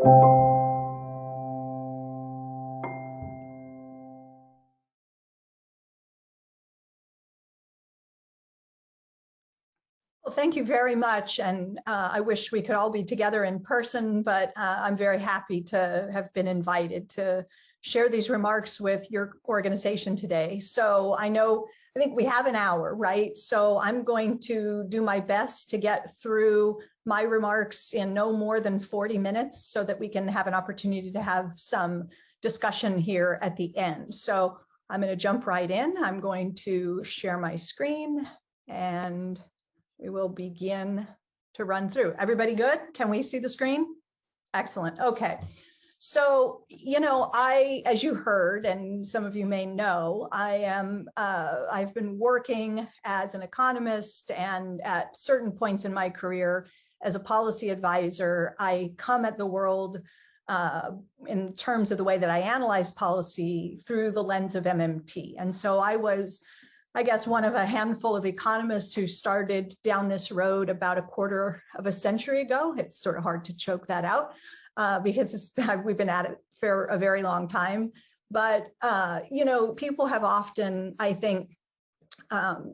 Well, thank you very much. And I wish we could all be together in person, but I'm very happy to have been invited to share these remarks with your organization today. So I think we have an hour, right? So I'm going to do my best to get through my remarks in no more than 40 minutes so that we can have an opportunity to have some discussion here at the end. So I'm going to jump right in. I'm going to share my screen and we will begin to run through. Everybody good? Can we see the screen? Excellent. Okay. So, as you heard, and some of you may know, I've been working as an economist, and at certain points in my career as a policy advisor, I come at the world in terms of the way that I analyze policy through the lens of MMT. And so I was, I guess, one of a handful of economists who started down this road about a quarter of a century ago. It's sort of hard to choke that out because we've been at it for a very long time. But, people have often, I think,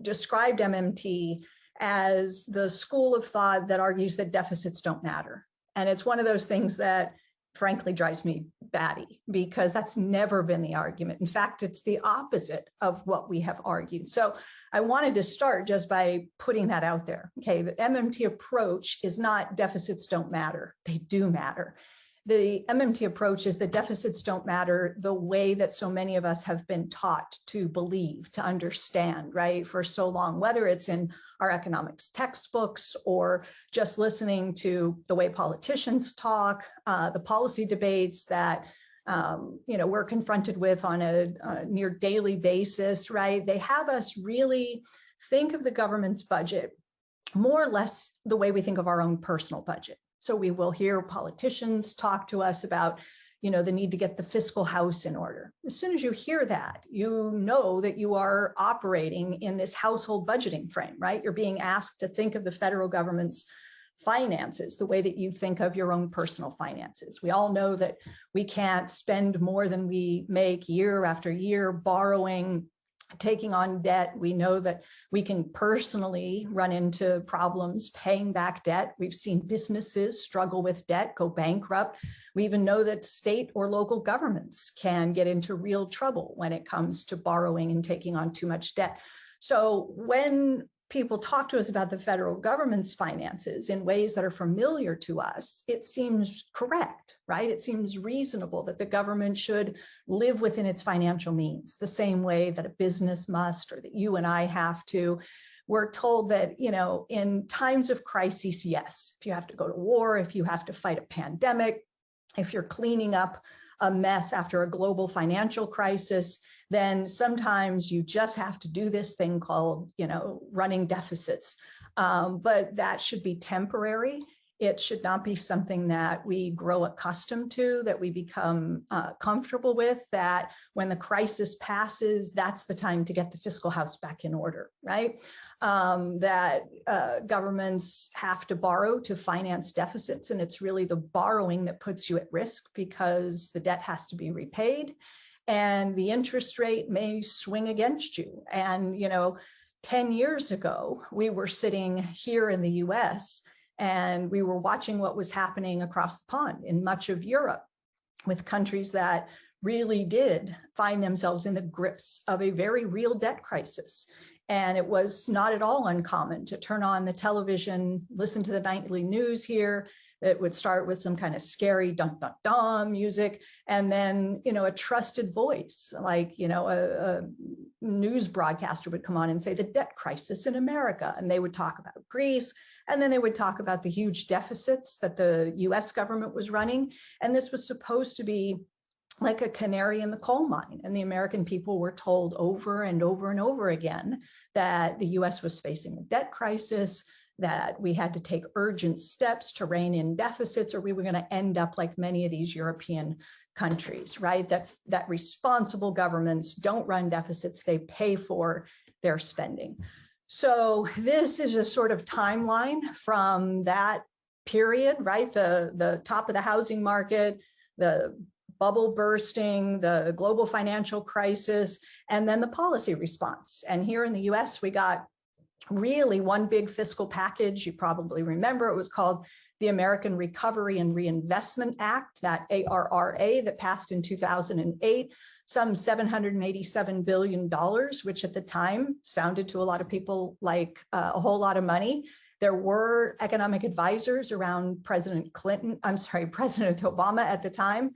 described MMT as the school of thought that argues that deficits don't matter. And it's one of those things that frankly drives me batty because that's never been the argument. In fact, it's the opposite of what we have argued. So I wanted to start just by putting that out there. Okay, the MMT approach is not deficits don't matter. They do matter. The MMT approach is that deficits don't matter the way that so many of us have been taught to believe, to understand, right, for so long, whether it's in our economics textbooks or just listening to the way politicians talk, the policy debates that we're confronted with on a near daily basis, right? They have us really think of the government's budget more or less the way we think of our own personal budget. So we will hear politicians talk to us about, the need to get the fiscal house in order. As soon as you hear that, you know that you are operating in this household budgeting frame, right? You're being asked to think of the federal government's finances the way that you think of your own personal finances. We all know that we can't spend more than we make year after year borrowing, taking on debt. We know that we can personally run into problems paying back debt. We've seen businesses struggle with debt, go bankrupt. We even know that state or local governments can get into real trouble when it comes to borrowing and taking on too much debt. So when people talk to us about the federal government's finances in ways that are familiar to us, it seems correct, right? It seems reasonable that the government should live within its financial means, the same way that a business must, or that you and I have to. We're told that, in times of crises, yes, if you have to go to war, if you have to fight a pandemic, if you're cleaning up a mess after a global financial crisis, then sometimes you just have to do this thing called, running deficits. But that should be temporary. It should not be something that we grow accustomed to, that we become comfortable with, that when the crisis passes, that's the time to get the fiscal house back in order, right? That governments have to borrow to finance deficits, and it's really the borrowing that puts you at risk because the debt has to be repaid and the interest rate may swing against you. And, 10 years ago, we were sitting here in the US and we were watching what was happening across the pond in much of Europe with countries that really did find themselves in the grips of a very real debt crisis. And it was not at all uncommon to turn on the television, listen to the nightly news here. It would start with some kind of scary dun dun dun music, and then a trusted voice, like a news broadcaster would come on and say the debt crisis in America, and they would talk about Greece, and then they would talk about the huge deficits that the U.S. government was running, and this was supposed to be like a canary in the coal mine. And the American people were told over and over and over again that the US was facing a debt crisis, that we had to take urgent steps to rein in deficits, or we were going to end up like many of these European countries, right? That responsible governments don't run deficits, they pay for their spending. So this is a sort of timeline from that period, right? The top of the housing market, the bubble bursting, the global financial crisis, and then the policy response. And here in the US, we got really one big fiscal package. You probably remember it was called the American Recovery and Reinvestment Act, that ARRA, that passed in 2008, some $787 billion, which at the time sounded to a lot of people like a whole lot of money. There were economic advisors around President Obama at the time,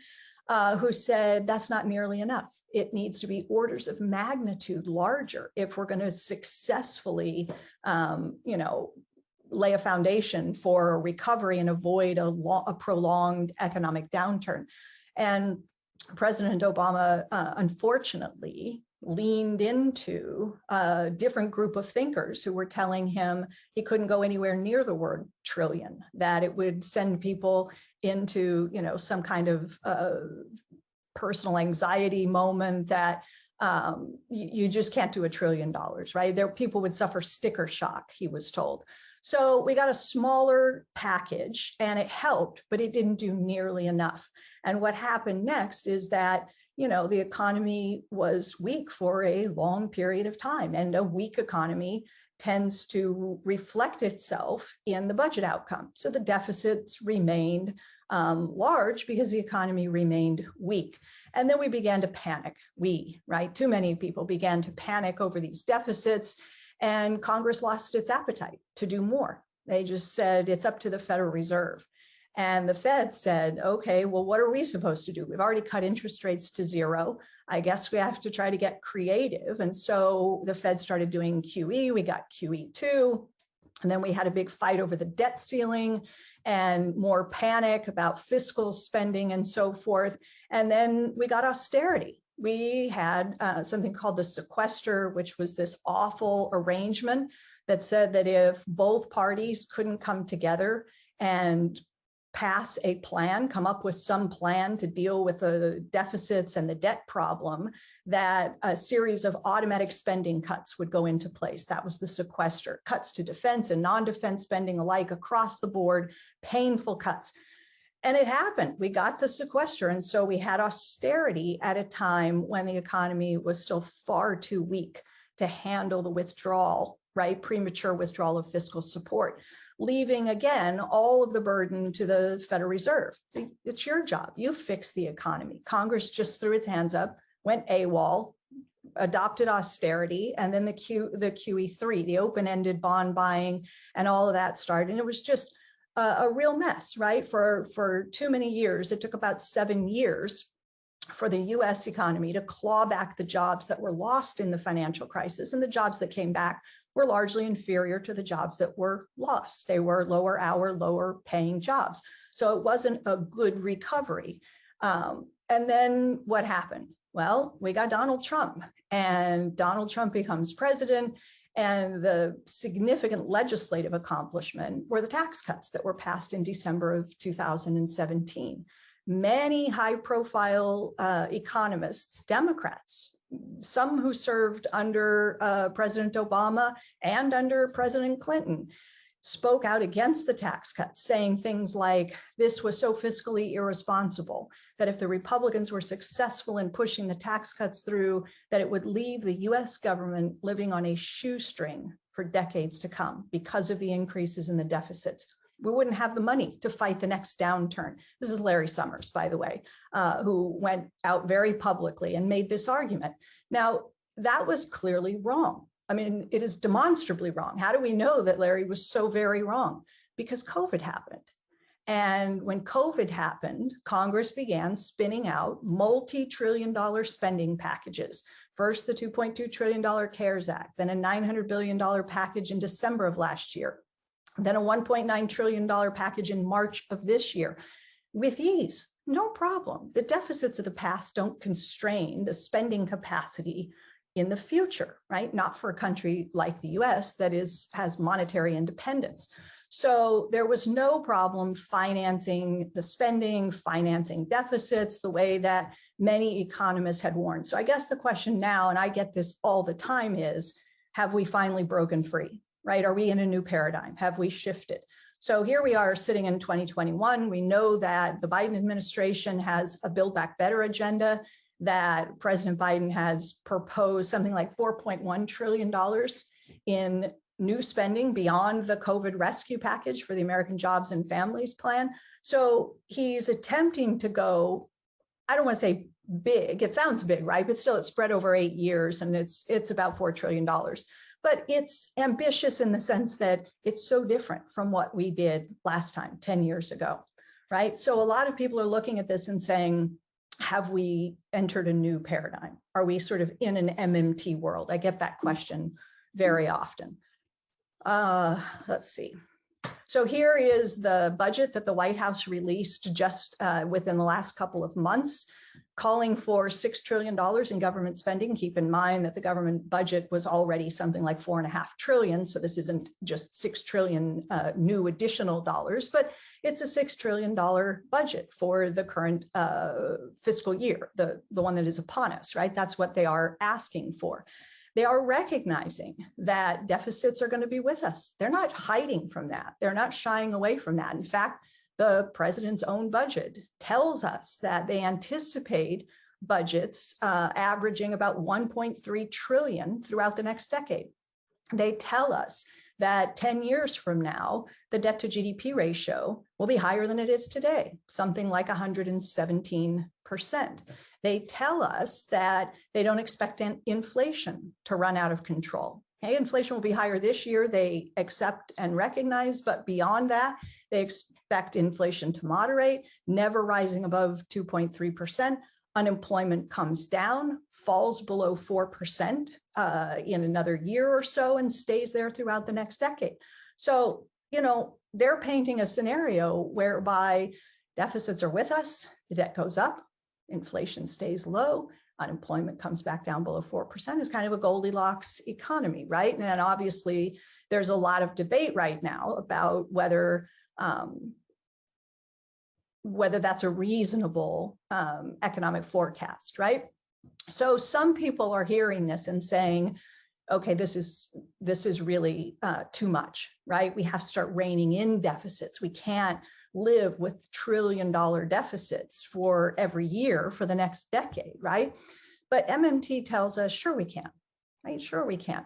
who said that's not nearly enough. It needs to be orders of magnitude larger if we're going to successfully, lay a foundation for a recovery and avoid a prolonged economic downturn. And President Obama, unfortunately, leaned into a different group of thinkers who were telling him he couldn't go anywhere near the word trillion, that it would send people into, some kind of personal anxiety moment, that you just can't do $1 trillion, right? People would suffer sticker shock, he was told. So we got a smaller package and it helped, but it didn't do nearly enough. And what happened next is that, the economy was weak for a long period of time, and a weak economy tends to reflect itself in the budget outcome. So the deficits remained large because the economy remained weak. And then we began to panic. Too many people began to panic over these deficits, and Congress lost its appetite to do more. They just said, it's up to the Federal Reserve. And the Fed said, okay, well, what are we supposed to do? We've already cut interest rates to zero. I guess we have to try to get creative. And so the Fed started doing QE. We got QE2. And then we had a big fight over the debt ceiling and more panic about fiscal spending and so forth. And then we got austerity. We had something called the sequester, which was this awful arrangement that said that if both parties couldn't come together and pass a plan, come up with some plan to deal with the deficits and the debt problem, that a series of automatic spending cuts would go into place. That was the sequester. Cuts to defense and non-defense spending alike across the board, painful cuts. And it happened. We got the sequester. And so we had austerity at a time when the economy was still far too weak to handle the withdrawal, right? Premature withdrawal of fiscal support, leaving again all of the burden to the Federal Reserve. It's your job. You fix the economy. Congress just threw its hands up, went AWOL, adopted austerity, and then the QE3, the open-ended bond buying, and all of that started. And it was just a real mess, right? For too many years. It took about 7 years for the US economy to claw back the jobs that were lost in the financial crisis. And the jobs that came back were largely inferior to the jobs that were lost. They were lower hour, lower paying jobs. So it wasn't a good recovery. And then what happened? Well, we got Donald Trump, and Donald Trump becomes president. And the significant legislative accomplishment were the tax cuts that were passed in December of 2017. Many high-profile economists, Democrats, some who served under President Obama and under President Clinton, spoke out against the tax cuts, saying things like, this was so fiscally irresponsible that if the Republicans were successful in pushing the tax cuts through, that it would leave the US government living on a shoestring for decades to come because of the increases in the deficits. We wouldn't have the money to fight the next downturn. This is Larry Summers, by the way, who went out very publicly and made this argument. Now, that was clearly wrong. I mean, it is demonstrably wrong. How do we know that Larry was so very wrong? Because COVID happened. And when COVID happened, Congress began spinning out multi-trillion-dollar spending packages. First, the $2.2 trillion CARES Act, then a $900 billion package in December of last year, then a $1.9 trillion package in March of this year. With ease, no problem. The deficits of the past don't constrain the spending capacity in the future, right? Not for a country like the US that has monetary independence. So there was no problem financing the spending, financing deficits the way that many economists had warned. So I guess the question now, and I get this all the time, is, have we finally broken free, right? Are we in a new paradigm? Have we shifted? So here we are sitting in 2021. We know that the Biden administration has a Build Back Better agenda, that President Biden has proposed something like $4.1 trillion in new spending beyond the COVID rescue package for the American Jobs and Families Plan. So he's attempting to go, I don't want to say big, it sounds big, right? But still, it's spread over 8 years and it's about $4 trillion. But it's ambitious in the sense that it's so different from what we did last time, 10 years ago, right? So a lot of people are looking at this and saying, have we entered a new paradigm? Are we sort of in an MMT world? I get that question very often. Let's see. So here is the budget that the White House released just within the last couple of months, calling for $6 trillion in government spending. Keep in mind that the government budget was already something like $4.5 trillion. So this isn't just 6 trillion new additional dollars, but it's a $6 trillion budget for the current fiscal year, the one that is upon us, right? That's what they are asking for. They are recognizing that deficits are going to be with us. They're not hiding from that. They're not shying away from that. In fact, the president's own budget tells us that they anticipate budgets averaging about 1.3 trillion throughout the next decade. They tell us that 10 years from now, the debt to GDP ratio will be higher than it is today, something like 117%. They tell us that they don't expect inflation to run out of control. Okay, inflation will be higher this year, they accept and recognize, but beyond that, they expect inflation to moderate, never rising above 2.3%. Unemployment comes down, falls below 4% in another year or so, and stays there throughout the next decade. So, you know, they're painting a scenario whereby deficits are with us, the debt goes up, inflation stays low, unemployment comes back down below 4%, is kind of a Goldilocks economy, right? And then obviously there's a lot of debate right now about whether that's a reasonable economic forecast, right? So some people are hearing this and saying, okay, this is really too much, right? We have to start reining in deficits. We can't live with $1 trillion deficits for every year for the next decade, right? But MMT tells us, sure we can, right? Sure we can.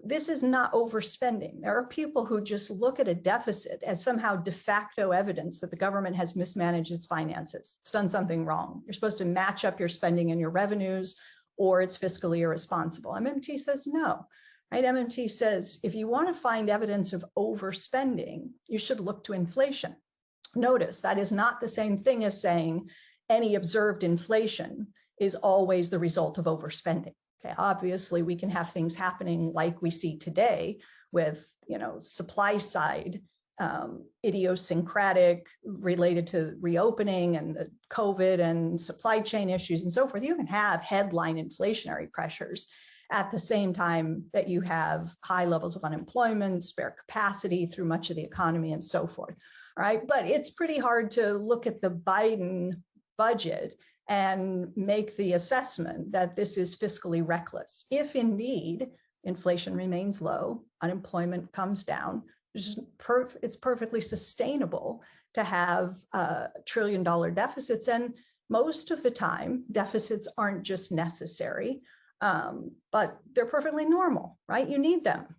This is not overspending. There are people who just look at a deficit as somehow de facto evidence that the government has mismanaged its finances. It's done something wrong. You're supposed to match up your spending and your revenues, or it's fiscally irresponsible. MMT says no, right? MMT says if you want to find evidence of overspending, you should look to inflation. Notice that is not the same thing as saying any observed inflation is always the result of overspending. Okay, obviously we can have things happening like we see today with, you know, supply side idiosyncratic related to reopening and the COVID and supply chain issues and so forth. You can have headline inflationary pressures at the same time that you have high levels of unemployment, spare capacity through much of the economy and so forth. All right, but it's pretty hard to look at the Biden budget and make the assessment that this is fiscally reckless. If indeed inflation remains low, unemployment comes down, it's perfectly sustainable to have $1 trillion deficits. And most of the time, deficits aren't just necessary, but they're perfectly normal, right? You need them.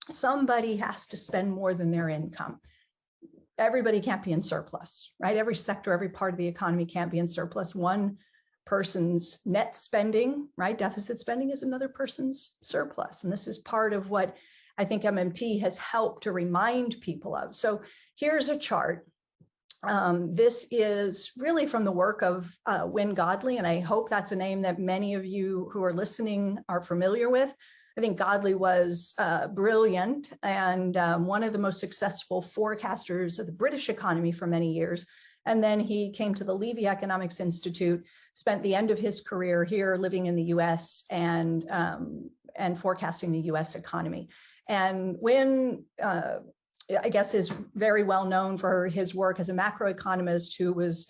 Somebody has to spend more than their income. Everybody can't be in surplus, right? Every sector, every part of the economy can't be in surplus. One person's net spending, right? Deficit spending is another person's surplus. And this is part of what I think MMT has helped to remind people of. So here's a chart. This is really from the work of Wynne Godley, and I hope that's a name that many of you who are listening are familiar with. I think Godley was brilliant and one of the most successful forecasters of the British economy for many years. And then he came to the Levy Economics Institute, spent the end of his career here living in the US and forecasting the US economy. And Wynne, I guess, is very well known for his work as a macroeconomist who was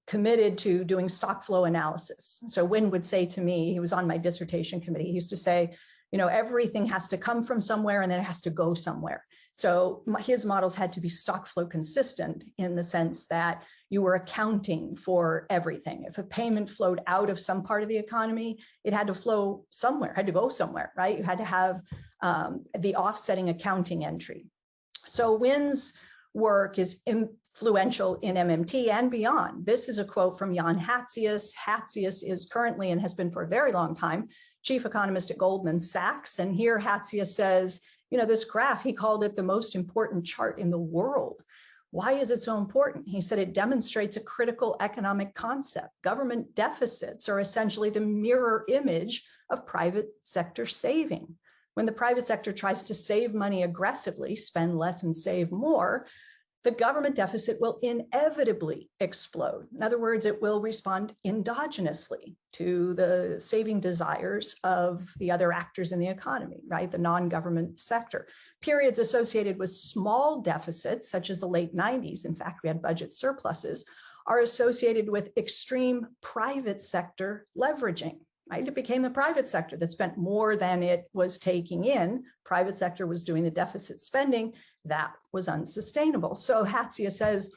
committed to doing stock flow analysis. So Wynne would say to me, he was on my dissertation committee, he used to say, everything has to come from somewhere and then it has to go somewhere. So his models had to be stock flow consistent in the sense that you were accounting for everything. If a payment flowed out of some part of the economy, it had to flow somewhere, had to go somewhere, right? You had to have the offsetting accounting entry. So Wynn's work is influential in MMT and beyond. This is a quote from Jan Hatzius. Hatzius is currently, and has been for a very long time, chief economist at Goldman Sachs. And here Hatzius says, this graph, he called it the most important chart in the world. Why is it so important? He said it demonstrates a critical economic concept. Government deficits are essentially the mirror image of private sector saving. When the private sector tries to save money aggressively, spend less and save more, the government deficit will inevitably explode. In other words, it will respond endogenously to the saving desires of the other actors in the economy, right? The non-government sector. Periods associated with small deficits, such as the late 90s, in fact, we had budget surpluses, are associated with extreme private sector leveraging. Right? It became the private sector that spent more than it was taking in. Private sector was doing the deficit spending. That was unsustainable. So Hatzius says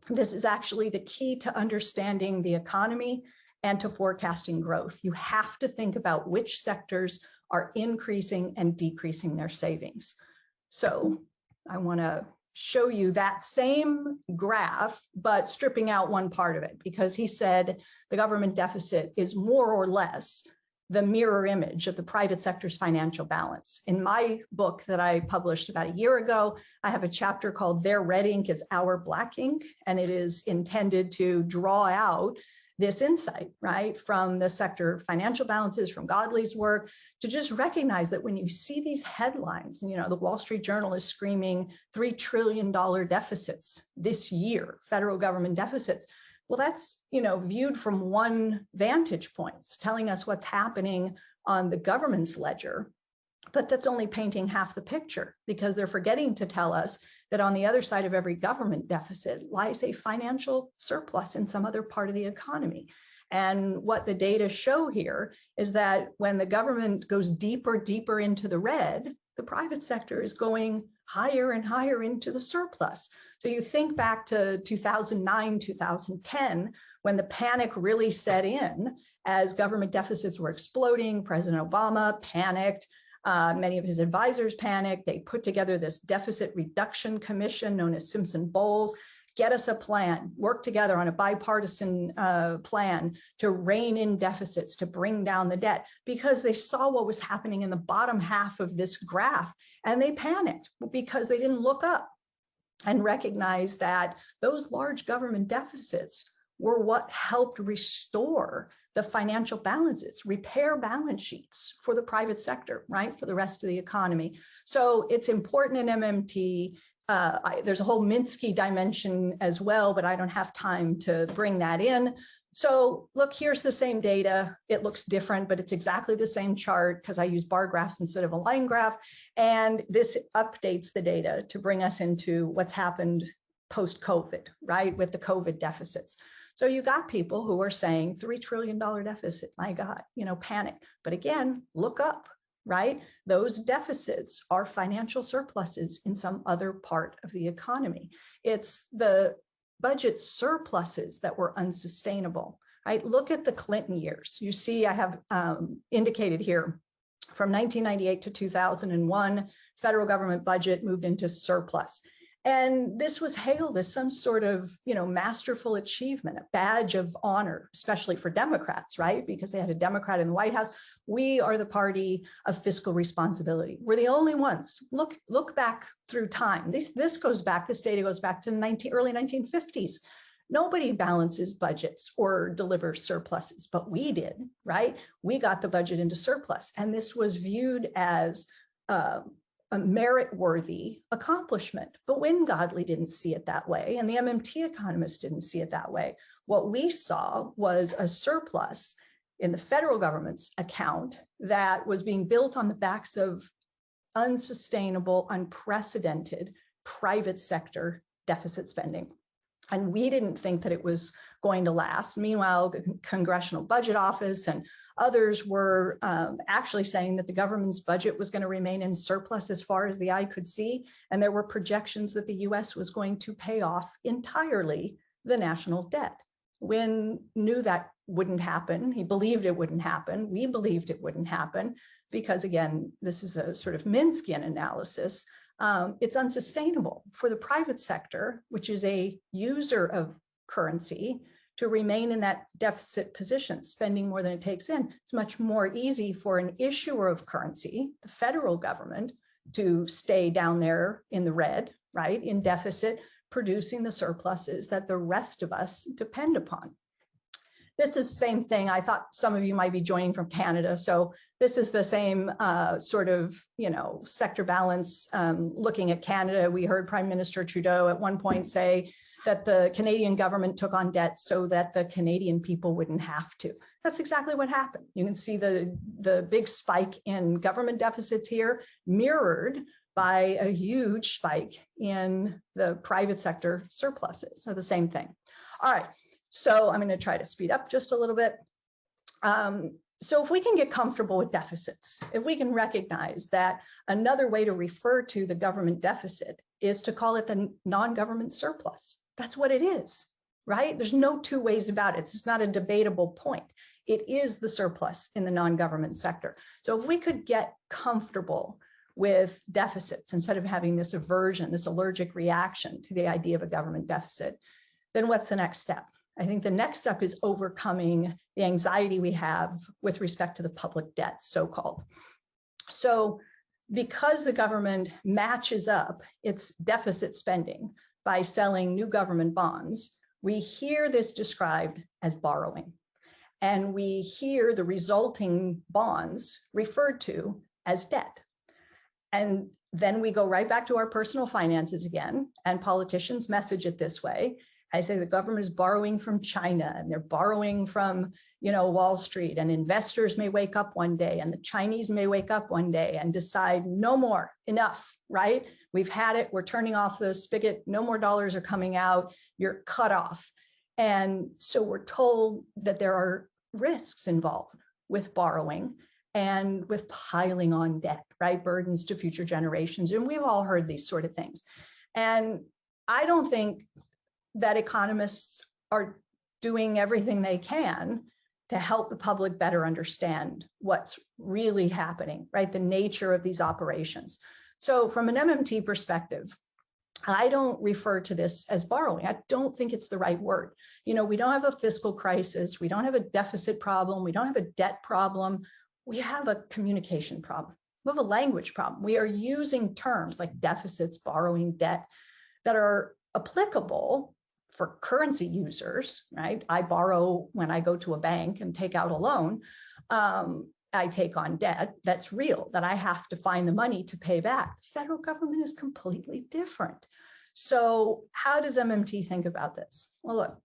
this is actually the key to understanding the economy and to forecasting growth. You have to think about which sectors are increasing and decreasing their savings. So I want to show you that same graph, but stripping out one part of it, because he said the government deficit is more or less the mirror image of the private sector's financial balance. In my book that I published about a year ago, I have a chapter called Their Red Ink is Our Black Ink, and it is intended to draw out this insight, right, from the sector financial balances, from Godley's work, to just recognize that when you see these headlines, the Wall Street Journal is screaming $3 trillion deficits this year, federal government deficits. Well, that's, viewed from one vantage point, it's telling us what's happening on the government's ledger, but that's only painting half the picture, because they're forgetting to tell us that on the other side of every government deficit lies a financial surplus in some other part of the economy. And what the data show here is that when the government goes deeper into the red, the private sector is going higher and higher into the surplus. So you think back to 2009, 2010, when the panic really set in as government deficits were exploding. President Obama panicked. Many of his advisors panicked. They put together this deficit reduction commission known as Simpson-Bowles. Get us a plan, work together on a bipartisan plan to rein in deficits, to bring down the debt, because they saw what was happening in the bottom half of this graph, and they panicked because they didn't look up and recognize that those large government deficits were what helped restore the financial balances, repair balance sheets for the private sector, right, for the rest of the economy. So it's important in MMT. There's a whole Minsky dimension as well, but I don't have time to bring that in. So look, here's the same data. It looks different, but it's exactly the same chart because I use bar graphs instead of a line graph. And this updates the data to bring us into what's happened post-COVID, right, with the COVID deficits. So you got people who are saying $3 trillion deficit, my God, panic. But again, look up, right? Those deficits are financial surpluses in some other part of the economy. It's the budget surpluses that were unsustainable, right? Look at the Clinton years. You see, I have indicated here from 1998 to 2001, federal government budget moved into surplus. And this was hailed as some sort of, masterful achievement, a badge of honor, especially for Democrats, right? Because they had a Democrat in the White House. We are the party of fiscal responsibility. We're the only ones. Look back through time. This data goes back to early 1950s. Nobody balances budgets or delivers surpluses, but we did, right? We got the budget into surplus. And this was viewed as a merit-worthy accomplishment. But Wynne Godley didn't see it that way, and the MMT economists didn't see it that way. What we saw was a surplus in the federal government's account that was being built on the backs of unsustainable, unprecedented private sector deficit spending. And we didn't think that it was going to last. Meanwhile, the Congressional Budget Office and others were actually saying that the government's budget was going to remain in surplus as far as the eye could see. And there were projections that the US was going to pay off entirely the national debt. Wynne knew that wouldn't happen. He believed it wouldn't happen. We believed it wouldn't happen because, again, this is a sort of Minskian analysis. It's unsustainable for the private sector, which is a user of currency, to remain in that deficit position, spending more than it takes in. It's much more easy for an issuer of currency, the federal government, to stay down there in the red, right, in deficit, producing the surpluses that the rest of us depend upon. This is the same thing. I thought some of you might be joining from Canada. So this is the same sort of, sector balance. Looking at Canada, we heard Prime Minister Trudeau at one point say that the Canadian government took on debt so that the Canadian people wouldn't have to. That's exactly what happened. You can see the big spike in government deficits here mirrored by a huge spike in the private sector surpluses. So the same thing. All right. So I'm going to try to speed up just a little bit. So if we can get comfortable with deficits, if we can recognize that another way to refer to the government deficit is to call it the non-government surplus. That's what it is, right? There's no two ways about it. It's not a debatable point. It is the surplus in the non-government sector. So if we could get comfortable with deficits instead of having this aversion, this allergic reaction to the idea of a government deficit, then what's the next step? I think the next step is overcoming the anxiety we have with respect to the public debt, so-called. So because the government matches up its deficit spending by selling new government bonds, we hear this described as borrowing. And we hear the resulting bonds referred to as debt. And then we go right back to our personal finances again, and politicians message it this way. I say the government is borrowing from China and they're borrowing from, Wall Street, and investors may wake up one day and the Chinese may wake up one day and decide no more, enough, right? We've had it. We're turning off the spigot. No more dollars are coming out. You're cut off. And so we're told that there are risks involved with borrowing and with piling on debt, right? Burdens to future generations. And we've all heard these sort of things. And I don't think that economists are doing everything they can to help the public better understand what's really happening, right? The nature of these operations. So from an MMT perspective, I don't refer to this as borrowing. I don't think it's the right word. We don't have a fiscal crisis. We don't have a deficit problem. We don't have a debt problem. We have a communication problem. We have a language problem. We are using terms like deficits, borrowing, debt that are applicable for currency users, right? I borrow when I go to a bank and take out a loan. I take on debt that's real, that I have to find the money to pay back. The federal government is completely different. So how does MMT think about this? Well, look,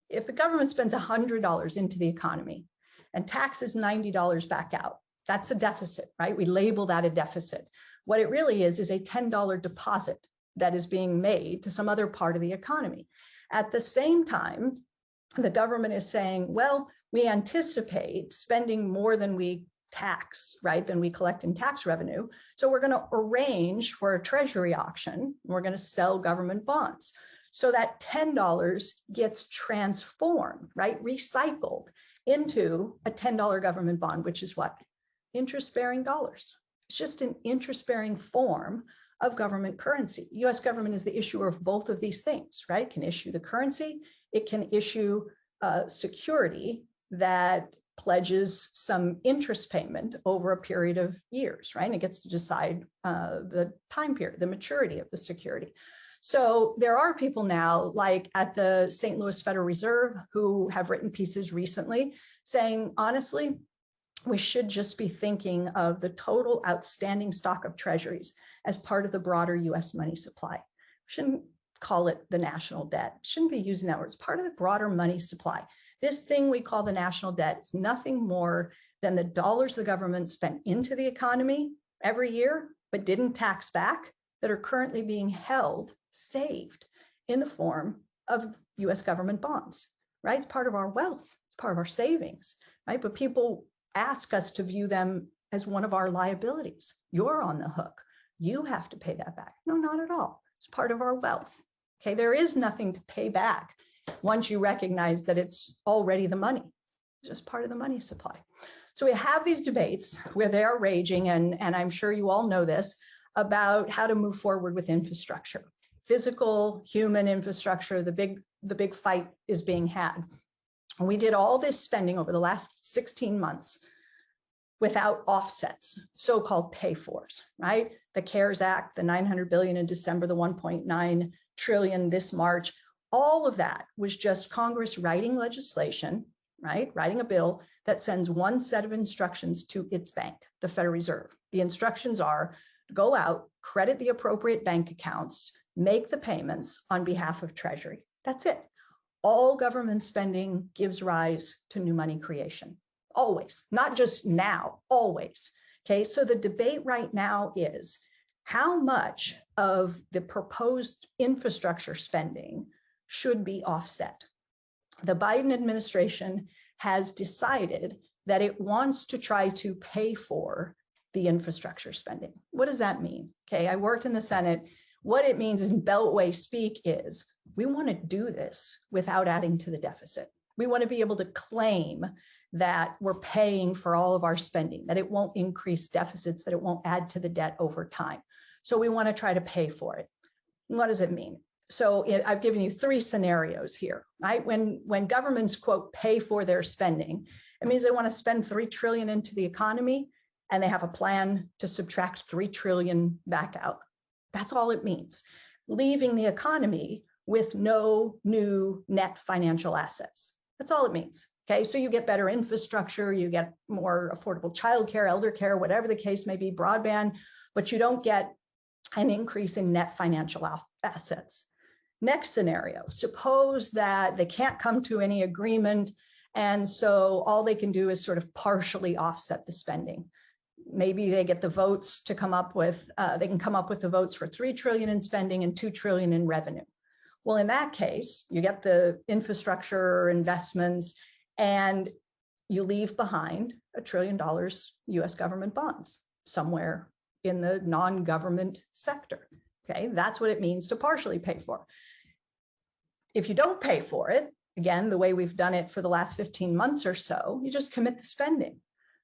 if the government spends $100 into the economy and taxes $90 back out, that's a deficit, right? We label that a deficit. What it really is a $10 deposit that is being made to some other part of the economy. At the same time, the government is saying, well, we anticipate spending more than we tax, right, than we collect in tax revenue. So we're going to arrange for a treasury auction. We're going to sell government bonds. So that $10 gets transformed, right, recycled into a $10 government bond, which is what? Interest-bearing dollars. It's just an interest-bearing form of government currency. The US government is the issuer of both of these things, right? It can issue the currency, it can issue security that pledges some interest payment over a period of years, right? And it gets to decide the time period, the maturity of the security. So there are people now, like at the St. Louis Federal Reserve, who have written pieces recently saying, honestly, we should just be thinking of the total outstanding stock of treasuries as part of the broader US money supply. We shouldn't call it the national debt. Shouldn't be using that word. It's part of the broader money supply. This thing we call the national debt is nothing more than the dollars the government spent into the economy every year, but didn't tax back, that are currently being held, saved in the form of US government bonds, right? It's part of our wealth, it's part of our savings, right? But people ask us to view them as one of our liabilities. You're on the hook. You have to pay that back. No, not at all. It's part of our wealth. Okay, there is nothing to pay back once you recognize that it's already the money. It's just part of the money supply. So we have these debates where they are raging, and I'm sure you all know this, about how to move forward with infrastructure. Physical, human infrastructure, the big fight is being had. And we did all this spending over the last 16 months without offsets, so-called pay-fors, right? The CARES Act, the $900 billion in December, the $1.9 trillion this March, all of that was just Congress writing legislation, right? Writing a bill that sends one set of instructions to its bank, the Federal Reserve. The instructions are, go out, credit the appropriate bank accounts, make the payments on behalf of Treasury. That's it. All government spending gives rise to new money creation. Always, not just now, always. Okay, so the debate right now is how much of the proposed infrastructure spending should be offset. The Biden administration has decided that it wants to try to pay for the infrastructure spending. What does that mean? Okay, I worked in the Senate. What it means in Beltway speak is we want to do this without adding to the deficit. We want to be able to claim that we're paying for all of our spending, that it won't increase deficits, that it won't add to the debt over time. So we want to try to pay for it. What does it mean? So I've given you three scenarios here, right? When governments, quote, pay for their spending, it means they want to spend $3 trillion into the economy and they have a plan to subtract $3 trillion back out. That's all it means, leaving the economy with no new net financial assets. That's all it means. Okay, so you get better infrastructure, you get more affordable childcare, elder care, whatever the case may be, broadband, but you don't get an increase in net financial assets. Next scenario, suppose that they can't come to any agreement, and so all they can do is sort of partially offset the spending. Maybe they get the votes to come up with, they can come up with the votes for $3 trillion in spending and $2 trillion in revenue. Well, in that case, you get the infrastructure investments and you leave behind $1 trillion US government bonds somewhere in the non-government sector. Okay, that's what it means to partially pay for. If you don't pay for it, again, the way we've done it for the last 15 months or so, you just commit the spending.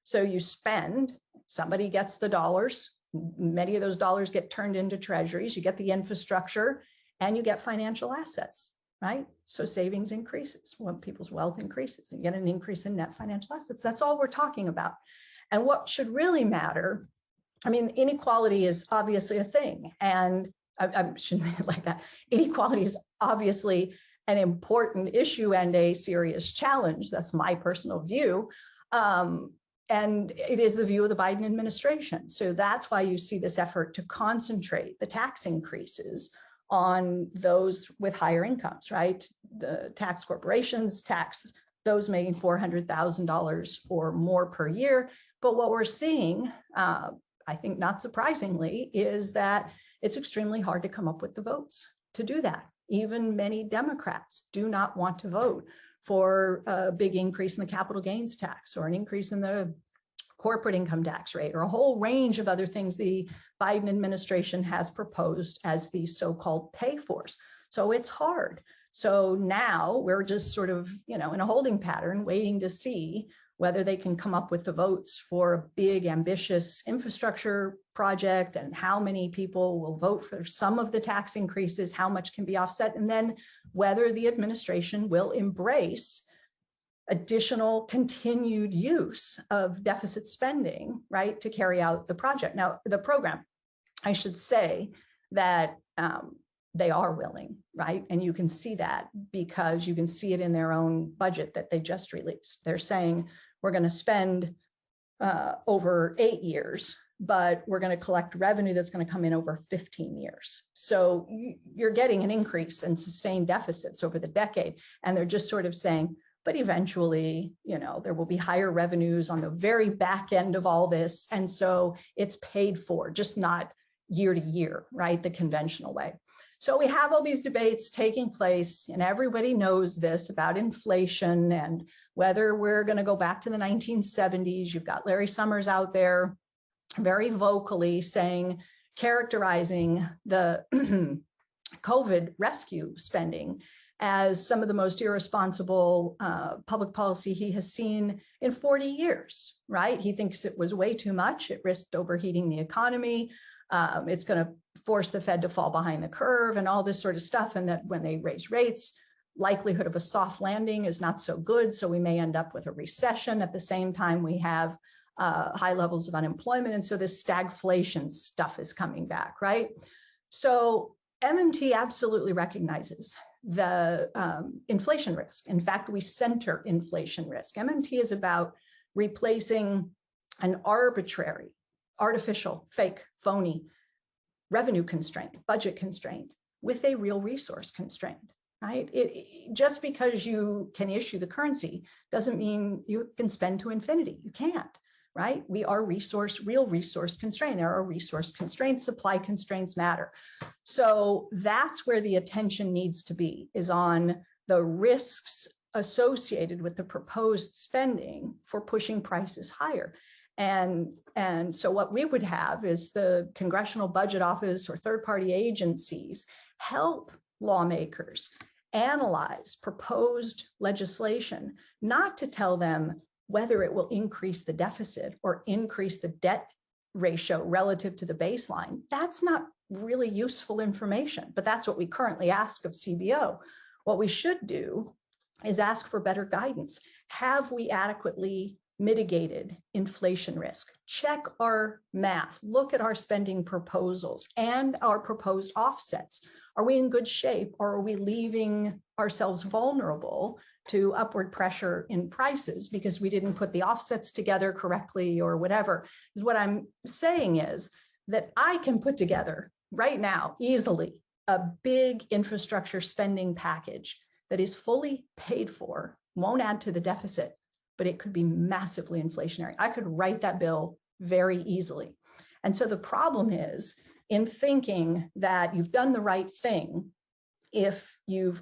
So you spend, somebody gets the dollars, many of those dollars get turned into treasuries, you get the infrastructure, and you get financial assets, right? So savings increases when people's wealth increases, and you get an increase in net financial assets. That's all we're talking about. And what should really matter, I mean, inequality is obviously a thing, and I shouldn't say it like that. Inequality is obviously an important issue and a serious challenge. That's my personal view. And it is the view of the Biden administration. So that's why you see this effort to concentrate the tax increases on those with higher incomes, right? The tax corporations, tax those making $400,000 or more per year. But what we're seeing, I think not surprisingly, is that it's extremely hard to come up with the votes to do that. Even many Democrats do not want to vote for a big increase in the capital gains tax or an increase in the corporate income tax rate or a whole range of other things the Biden administration has proposed as the so-called pay-fors. So it's hard. So now we're just sort of, in a holding pattern, waiting to see whether they can come up with the votes for a big, ambitious infrastructure project and how many people will vote for some of the tax increases, how much can be offset, and then whether the administration will embrace additional continued use of deficit spending, right, to carry out the project. Now, the program, I should say that they are willing, right? And you can see that because you can see it in their own budget that they just released. They're saying, we're going to spend over 8 years, but we're going to collect revenue that's going to come in over 15 years. So you're getting an increase in sustained deficits over the decade. And they're just sort of saying, but eventually, there will be higher revenues on the very back end of all this. And so it's paid for, just not year to year, right? The conventional way. So we have all these debates taking place, and everybody knows this about inflation and whether we're going to go back to the 1970s. You've got Larry Summers out there very vocally saying, characterizing the COVID rescue spending as some of the most irresponsible public policy he has seen in 40 years, right? He thinks it was way too much. It risked overheating the economy. It's going to force the Fed to fall behind the curve and all this sort of stuff. And that when they raise rates, likelihood of a soft landing is not so good. So we may end up with a recession. At the same time, we have high levels of unemployment. And so this stagflation stuff is coming back, right? So MMT absolutely recognizes the inflation risk. In fact, we center inflation risk. MMT is about replacing an arbitrary, artificial, fake, phony revenue constraint, budget constraint with a real resource constraint, right? Just because you can issue the currency doesn't mean you can spend to infinity. You can't, right? We are real resource constrained. There are resource constraints, supply constraints matter. So that's where the attention needs to be, is on the risks associated with the proposed spending for pushing prices higher. And so what we would have is the Congressional Budget Office or third-party agencies help lawmakers analyze proposed legislation, not to tell them whether it will increase the deficit or increase the debt ratio relative to the baseline. That's not really useful information, but that's what we currently ask of CBO. What we should do is ask for better guidance. Have we adequately mitigated inflation risk? Check our math, look at our spending proposals and our proposed offsets. Are we in good shape, or are we leaving ourselves vulnerable to upward pressure in prices because we didn't put the offsets together correctly or whatever? Because what I'm saying is that I can put together right now easily a big infrastructure spending package that is fully paid for, won't add to the deficit, but it could be massively inflationary. I could write that bill very easily. And so the problem is in thinking that you've done the right thing if you've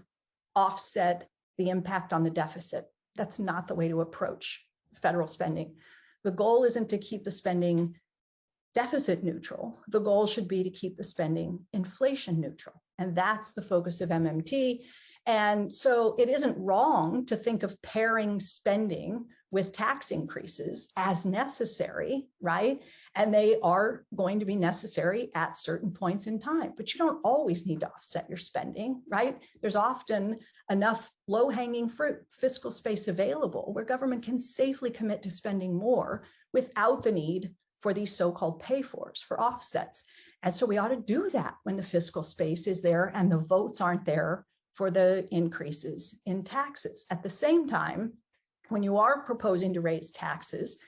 offset the impact on the deficit. That's not the way to approach federal spending. The goal isn't to keep the spending deficit neutral. The goal should be to keep the spending inflation neutral. And that's the focus of MMT. And so it isn't wrong to think of pairing spending with tax increases as necessary, right? And they are going to be necessary at certain points in time, but you don't always need to offset your spending, right? There's often enough low-hanging fruit, fiscal space available where government can safely commit to spending more without the need for these so-called pay-fors, for offsets. And so we ought to do that when the fiscal space is there and the votes aren't there for the increases in taxes. At the same time, when you are proposing to raise taxes,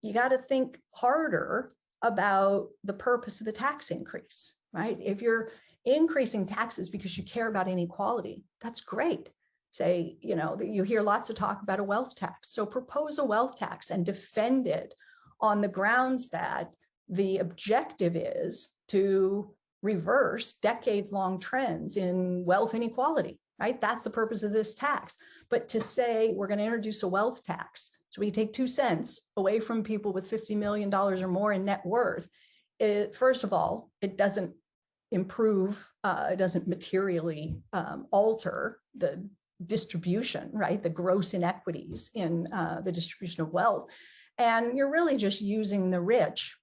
you got to think harder about the purpose of the tax increase, right? If you're increasing taxes because you care about inequality, that's great. Say, you hear lots of talk about a wealth tax. So propose a wealth tax and defend it on the grounds that the objective is to reverse decades-long trends in wealth inequality, right? That's the purpose of this tax. But to say we're going to introduce a wealth tax, so we take 2 cents away from people with $50 million or more in net worth, first of all, it doesn't improve, it doesn't materially alter the distribution, right? The gross inequities in the distribution of wealth. And you're really just using the rich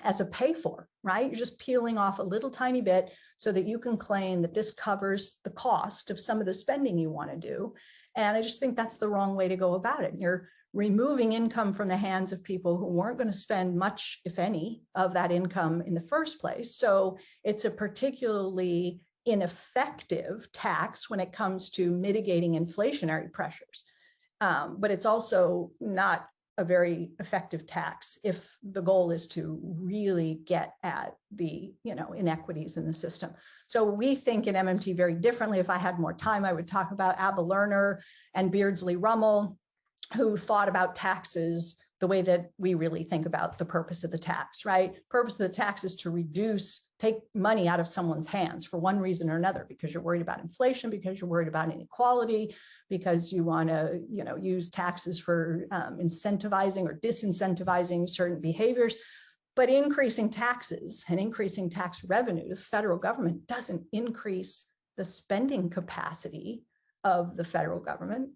as a pay for, right? You're just peeling off a little tiny bit so that you can claim that this covers the cost of some of the spending you want to do. And I just think that's the wrong way to go about it. You're removing income from the hands of people who weren't going to spend much, if any, of that income in the first place. So it's a particularly ineffective tax when it comes to mitigating inflationary pressures. But it's also not a very effective tax if the goal is to really get at the inequities in the system. So we think in MMT very differently. If I had more time, I would talk about Abba Lerner and Beardsley Rummel, who thought about taxes the way that we really think about the purpose of the tax, right? Purpose of the tax is to reduce take money out of someone's hands for one reason or another, because you're worried about inflation, because you're worried about inequality, because you want to, use taxes for incentivizing or disincentivizing certain behaviors. But increasing taxes and increasing tax revenue to the federal government doesn't increase the spending capacity of the federal government.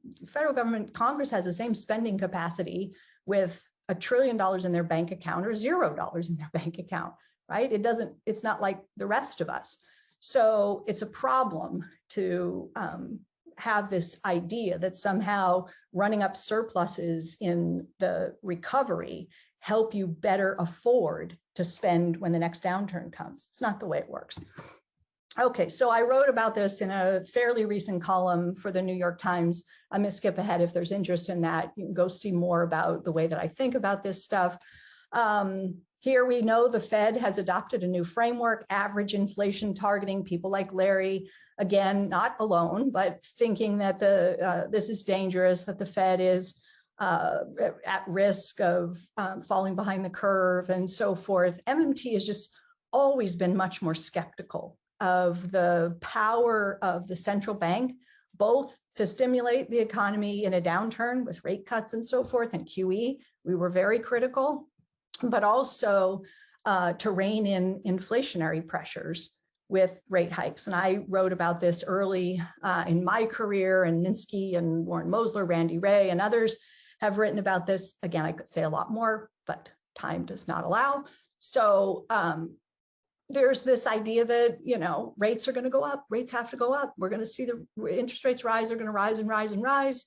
Congress has the same spending capacity with $1 trillion in their bank account or $0 in their bank account, right? It's not like the rest of us. So it's a problem to have this idea that somehow running up surpluses in the recovery help you better afford to spend when the next downturn comes. It's not the way it works. Okay, so I wrote about this in a fairly recent column for the New York Times. I'm going to skip ahead. If there's interest in that, you can go see more about the way that I think about this stuff. Here we know the Fed has adopted a new framework, average inflation targeting. People like Larry, again, not alone, but thinking that this is dangerous, that the Fed is at risk of falling behind the curve and so forth. MMT has just always been much more skeptical of the power of the central bank, both to stimulate the economy in a downturn with rate cuts and so forth, and QE, we were very critical, but also to rein in inflationary pressures with rate hikes. And I wrote about this early in my career, and Minsky and Warren Mosler, Randy Ray, and others have written about this. Again, I could say a lot more, but time does not allow. So there's this idea that, rates are going to go up, rates have to go up. We're going to see the interest rates rise, they're going to rise and rise and rise.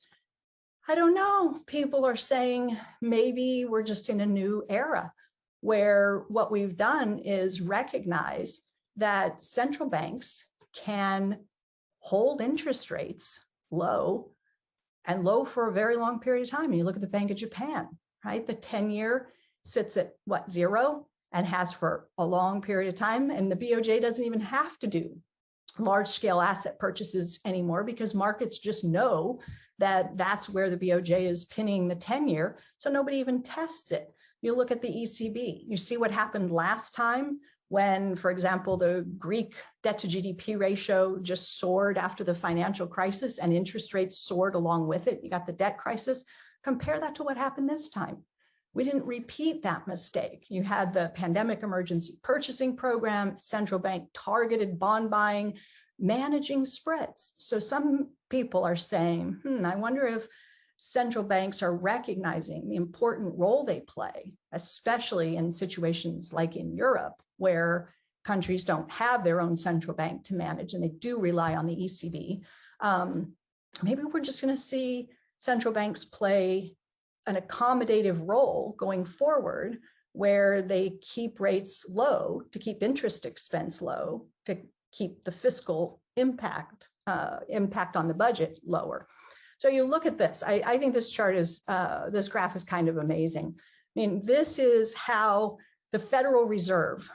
I don't know. People are saying maybe we're just in a new era where what we've done is recognize that central banks can hold interest rates low and low for a very long period of time. And you look at the Bank of Japan, right? The 10-year sits at what, 0, and has for a long period of time. And the BOJ doesn't even have to do large-scale asset purchases anymore because markets just know that that's where the BOJ is pinning the 10-year. So nobody even tests it. You look at the ECB, you see what happened last time when, for example, the Greek debt to GDP ratio just soared after the financial crisis and interest rates soared along with it. You got the debt crisis. Compare that to what happened this time. We didn't repeat that mistake. You had the pandemic emergency purchasing program, central bank targeted bond buying, managing spreads. So some people are saying, I wonder if central banks are recognizing the important role they play, especially in situations like in Europe, where countries don't have their own central bank to manage and they do rely on the ECB. Maybe we're just going to see central banks play an accommodative role going forward where they keep rates low to keep interest expense low, to keep the fiscal impact on the budget lower. So you look at this, I think this chart is, this graph is kind of amazing. I mean, this is how the Federal Reserve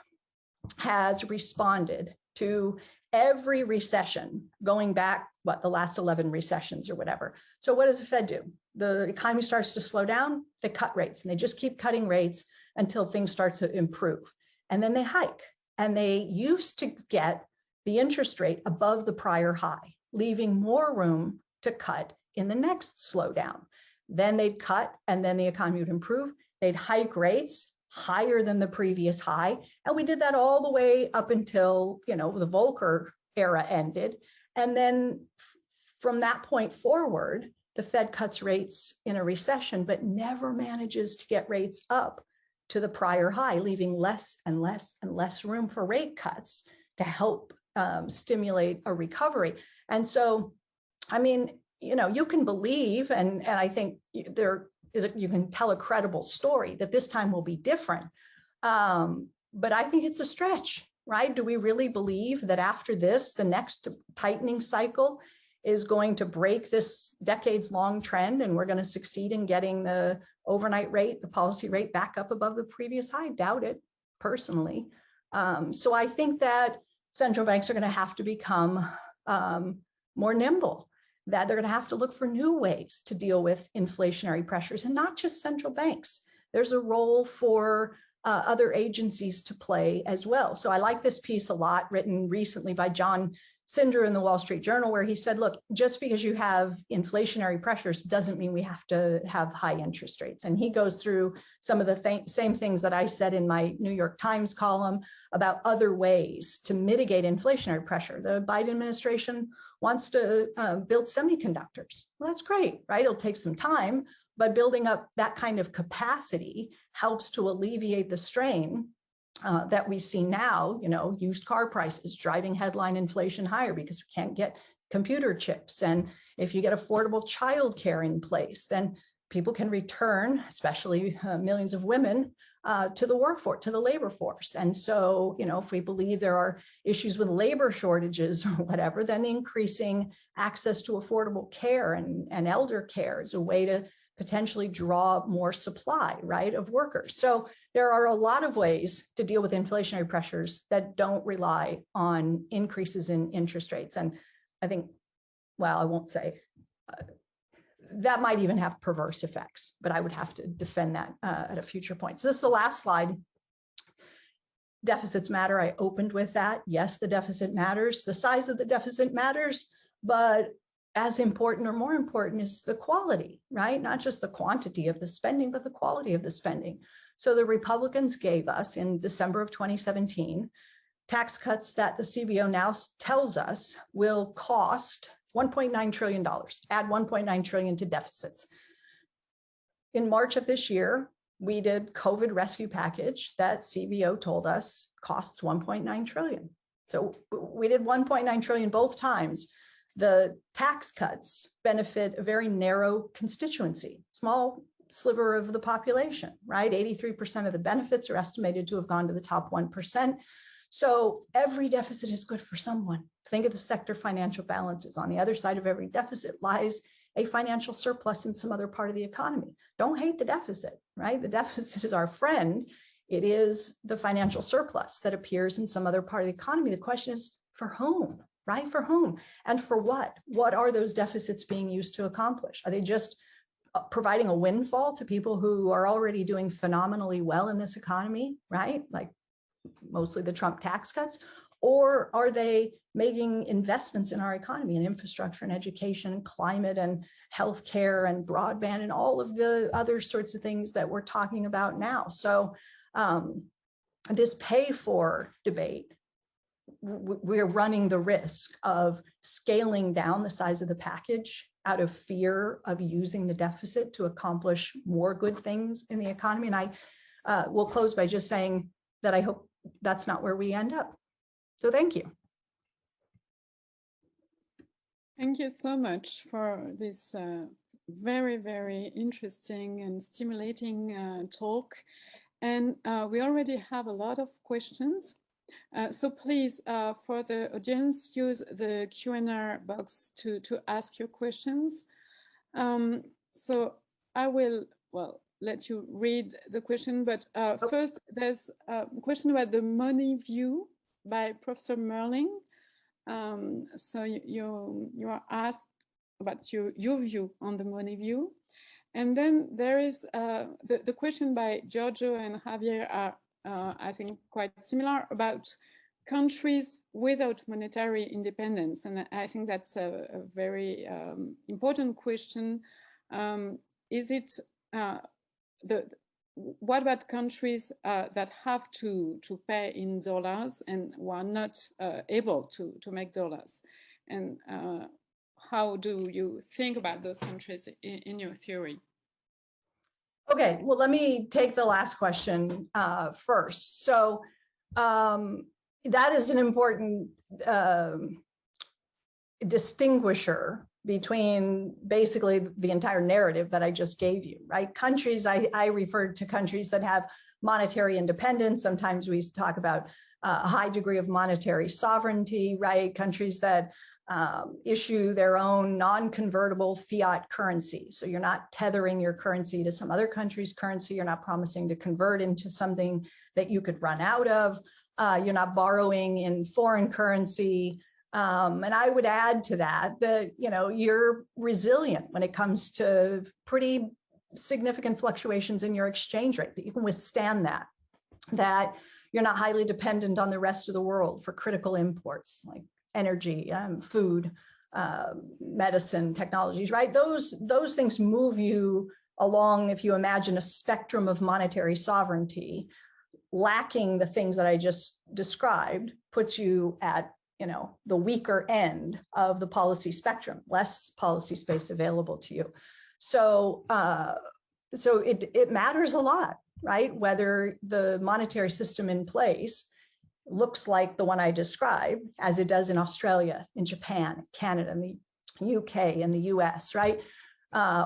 has responded to every recession going back, the last 11 recessions or whatever. So what does the Fed do? The economy starts to slow down, they cut rates, and they just keep cutting rates until things start to improve. And then they hike, and they used to get the interest rate above the prior high, leaving more room to cut in the next slowdown. Then they'd cut, and then the economy would improve. They'd hike rates higher than the previous high. And we did that all the way up until, the Volcker era ended. And then from that point forward, the Fed cuts rates in a recession, but never manages to get rates up to the prior high, leaving less and less and less room for rate cuts to help stimulate a recovery. And so, I mean, you can believe, and I think you can tell a credible story that this time will be different. But I think it's a stretch, right? Do we really believe that after this, the next tightening cycle is going to break this decades-long trend and we're going to succeed in getting the overnight rate, the policy rate back up above the previous high? Doubt it, personally. So I think that central banks are going to have to become more nimble, that they're going to have to look for new ways to deal with inflationary pressures, and not just central banks. There's a role for other agencies to play as well. So I like this piece a lot, written recently by John Cinder in the Wall Street Journal, where he said, look, just because you have inflationary pressures doesn't mean we have to have high interest rates. And he goes through some of the same things that I said in my New York Times column about other ways to mitigate inflationary pressure. The Biden administration wants to build semiconductors. Well, that's great, right? It'll take some time, but building up that kind of capacity helps to alleviate the strain that we see now, used car prices driving headline inflation higher because we can't get computer chips. And if you get affordable childcare in place, then people can return, especially millions of women, to the workforce, to the labor force. And so, if we believe there are issues with labor shortages or whatever, then increasing access to affordable care and elder care is a way to potentially draw more supply, right, of workers. So there are a lot of ways to deal with inflationary pressures that don't rely on increases in interest rates. And I think, well, I won't say, that might even have perverse effects, but I would have to defend that at a future point. So this is the last slide. Deficits matter. I opened with that. Yes, the deficit matters. The size of the deficit matters, but as important or more important is the quality, right? Not just the quantity of the spending, but the quality of the spending. So the Republicans gave us in December of 2017 tax cuts that the CBO now tells us will cost $1.9 trillion, add $1.9 trillion to deficits. In March of this year, we did COVID rescue package that CBO told us costs $1.9 trillion. So we did $1.9 trillion both times. The tax cuts benefit a very narrow constituency, small sliver of the population, right? 83% of the benefits are estimated to have gone to the top 1%. So every deficit is good for someone. Think of the sector financial balances. On the other side of every deficit lies a financial surplus in some other part of the economy. Don't hate the deficit, right? The deficit is our friend. It is the financial surplus that appears in some other part of the economy. The question is, for whom, right? For whom and for what? What are those deficits being used to accomplish? Are they just providing a windfall to people who are already doing phenomenally well in this economy, right? Like mostly the Trump tax cuts, or are they making investments in our economy and infrastructure and education and climate and healthcare and broadband and all of the other sorts of things that we're talking about now? So this pay for debate, we're running the risk of scaling down the size of the package out of fear of using the deficit to accomplish more good things in the economy. And I will close by just saying that I hope that's not where we end up. So thank you. Thank you so much for this very, very interesting and stimulating talk. And we already have a lot of questions. So please, for the audience, use the Q&A box to ask your questions. So I will, let you read the question, but first there's a question about the money view by Professor Merling. So you are asked about your view on the money view. And then there is the question by Giorgio and Javier are, I think, quite similar about countries without monetary independence. And I think that's a very important question. Is it what about countries that have to pay in dollars and who are not able to make dollars? And how do you think about those countries in your theory? Okay, well, let me take the last question first. So that is an important distinguisher between basically the entire narrative that I just gave you, right? Countries, I referred to countries that have monetary independence. Sometimes we talk about a high degree of monetary sovereignty, right? Countries that issue their own non-convertible fiat currency. So you're not tethering your currency to some other country's currency. You're not promising to convert into something that you could run out of. You're not borrowing in foreign currency. And I would add to that you're resilient when it comes to pretty significant fluctuations in your exchange rate, that you can withstand that. that you're not highly dependent on the rest of the world for critical imports like energy, food, medicine, technologies, right? Those things move you along, if you imagine a spectrum of monetary sovereignty. Lacking the things that I just described puts you at, the weaker end of the policy spectrum, less policy space available to you. So, so it matters a lot, right? Whether the monetary system in place looks like the one I described, as it does in Australia, in Japan, Canada, and the UK, and the US, right?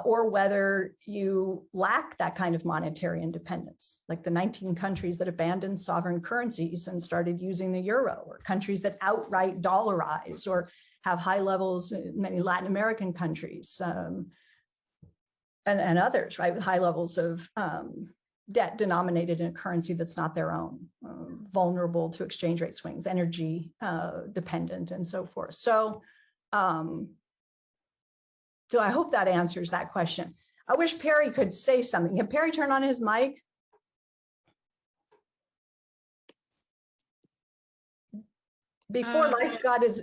Or whether you lack that kind of monetary independence, like the 19 countries that abandoned sovereign currencies and started using the euro, or countries that outright dollarize, or have high levels, many Latin American countries, and others, right, with high levels of debt denominated in a currency that's not their own, vulnerable to exchange rate swings, energy dependent, and so forth. So, so I hope that answers that question. I wish Perry could say something. Can Perry turn on his mic? Before life got as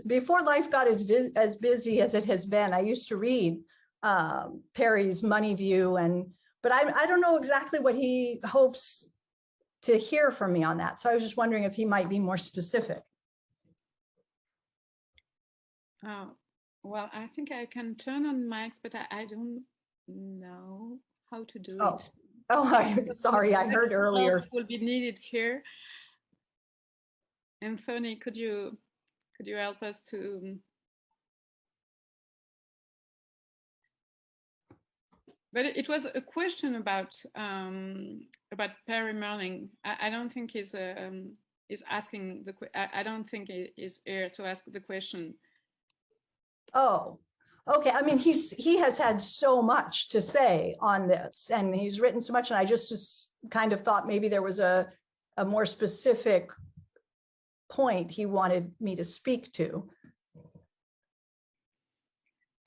busy as it has been, I used to read Perry's Money View, but I don't know exactly what he hopes to hear from me on that. So I was just wondering if he might be more specific. Well, I think I can turn on mics, but I don't know how to do it. Oh, I'm sorry, I heard earlier. Will be needed here. Anthony, could you help us to? But it was a question about Perry Merling. I don't think is asking the. I don't think he is here to ask the question. Oh, okay. I mean, he has had so much to say on this, and he's written so much, and I just kind of thought maybe there was a more specific point he wanted me to speak to.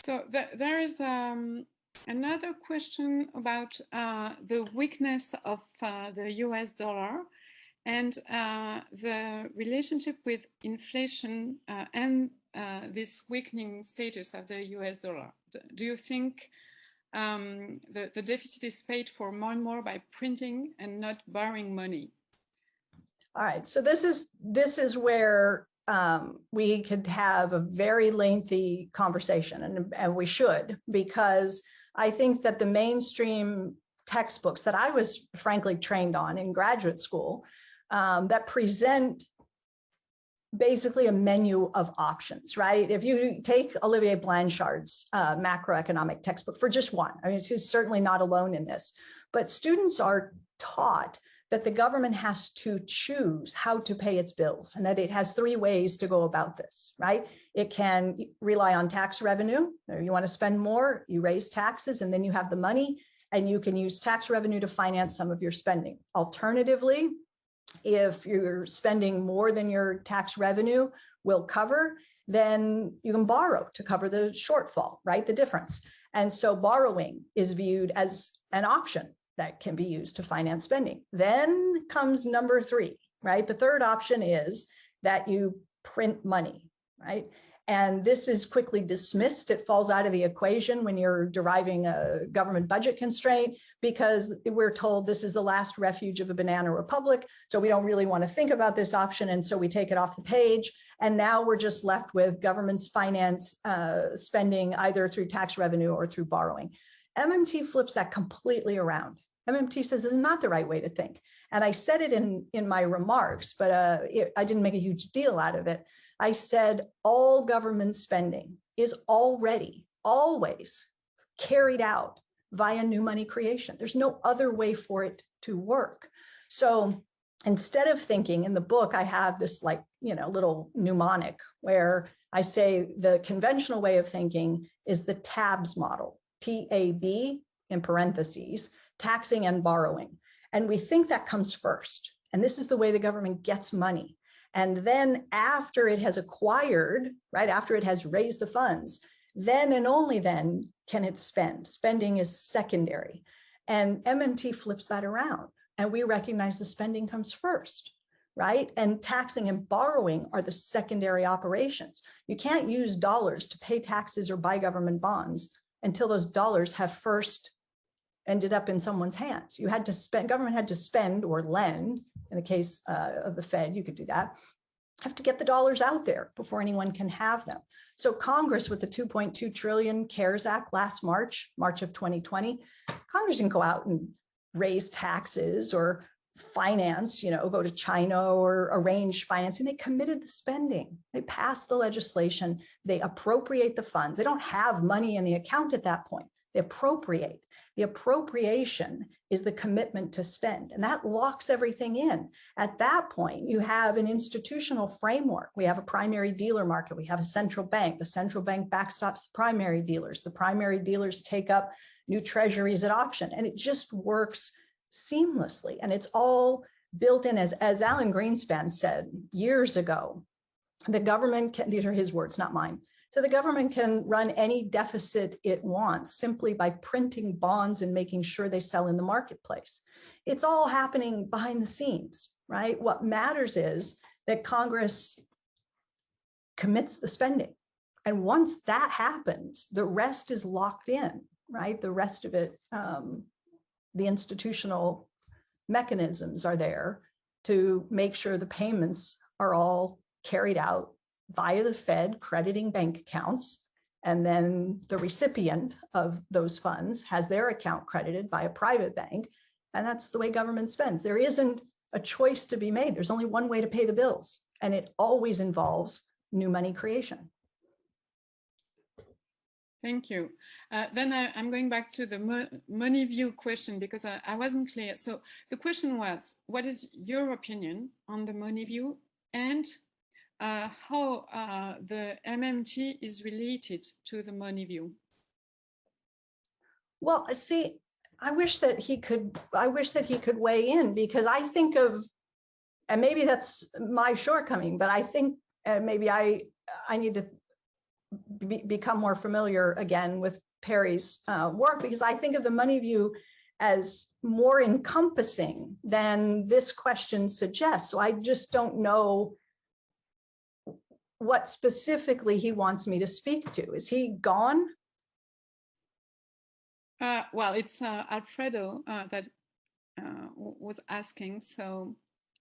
So there is another question about the weakness of the US dollar and the relationship with inflation and this weakening status of the US dollar. Do you think the deficit is paid for more and more by printing and not borrowing money? All right, so this is where we could have a very lengthy conversation, and we should, because I think that the mainstream textbooks that I was frankly trained on in graduate school that present basically a menu of options, right? If you take Olivier Blanchard's macroeconomic textbook for just one, I mean, he's certainly not alone in this, but students are taught that the government has to choose how to pay its bills, and that it has three ways to go about this, right? It can rely on tax revenue. You want to spend more, you raise taxes, and then you have the money, and you can use tax revenue to finance some of your spending. Alternatively, if you're spending more than your tax revenue will cover, then you can borrow to cover the shortfall, right? The difference. And so borrowing is viewed as an option that can be used to finance spending. Then comes number three, right? The third option is that you print money, right? And this is quickly dismissed. It falls out of the equation when you're deriving a government budget constraint, because we're told this is the last refuge of a banana republic. So we don't really want to think about this option. And so we take it off the page. And now we're just left with government's finance spending either through tax revenue or through borrowing. MMT flips that completely around. MMT says this is not the right way to think. And I said it in my remarks, but I didn't make a huge deal out of it. I said all government spending is already, always carried out via new money creation. There's no other way for it to work. So instead of thinking, in the book, I have this little mnemonic where I say the conventional way of thinking is the TABS model, T-A-B in parentheses, taxing and borrowing. And we think that comes first. And this is the way the government gets money. And then after it has acquired, right, after it has raised the funds, then and only then can it spend. Spending is secondary. And MMT flips that around. and we recognize the spending comes first, right? And taxing and borrowing are the secondary operations. You can't use dollars to pay taxes or buy government bonds until those dollars have first ended up in someone's hands. You had to spend, government had to spend or lend, in the case of the Fed, you could do that, have to get the dollars out there before anyone can have them. So Congress, with the 2.2 trillion CARES Act last March of 2020, Congress didn't go out and raise taxes or finance, go to China or arrange financing. They committed the spending. They passed the legislation. They appropriate the funds. They don't have money in the account at that point. They appropriate. The appropriation is the commitment to spend, and that locks everything in. At that point, you have an institutional framework. We have a primary dealer market. We have a central bank. The central bank backstops the primary dealers. The primary dealers take up new treasuries at auction, and it just works seamlessly. And it's all built in, as Alan Greenspan said years ago, the government can, these are his words, not mine. So the government can run any deficit it wants simply by printing bonds and making sure they sell in the marketplace. It's all happening behind the scenes, right? What matters is that Congress commits the spending. And once that happens, the rest is locked in, right? The rest of it, the institutional mechanisms are there to make sure the payments are all carried out via the Fed crediting bank accounts, and then the recipient of those funds has their account credited by a private bank, and that's the way government spends. There isn't a choice to be made. There's only one way to pay the bills, and it always involves new money creation. Thank you. Then I'm going back to the money view question, because I wasn't clear. So the question was, what is your opinion on the money view, and how the MMT is related to the money view? Well, see, I wish that he could weigh in, because I think of, and maybe that's my shortcoming, but I think maybe I need to become more familiar again with Perry's work, because I think of the money view as more encompassing than this question suggests. So I just don't know what specifically he wants me to speak to. Is he gone? Well, it's Alfredo that was asking, so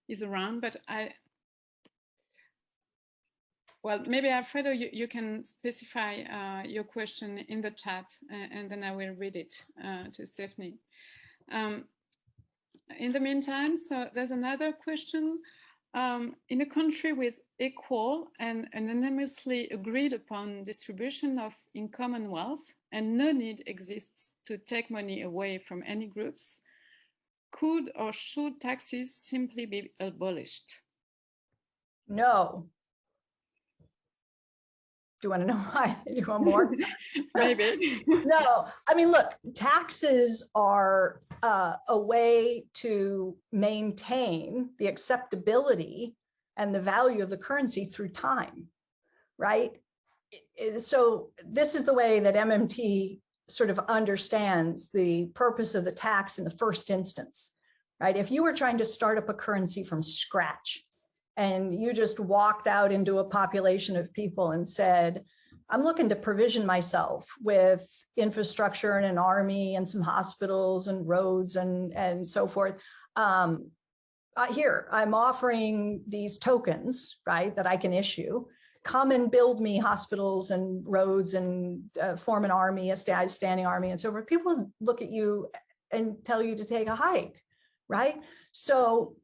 he's around, but well, maybe Alfredo, you can specify your question in the chat, and then I will read it to Stephanie. In the meantime, so there's another question. In a country with equal and anonymously agreed upon distribution of income and wealth, and no need exists to take money away from any groups, could or should taxes simply be abolished? No. Do you want to know why? Do you want more? Maybe. No, I mean, look, taxes are a way to maintain the acceptability and the value of the currency through time, right? So this is the way that MMT sort of understands the purpose of the tax in the first instance, right? If you were trying to start up a currency from scratch, and you just walked out into a population of people and said, I'm looking to provision myself with infrastructure and an army and some hospitals and roads and so forth. Here, I'm offering these tokens, right, that I can issue. Come and build me hospitals and roads and form an army, a standing army and so forth. People look at you and tell you to take a hike, right? So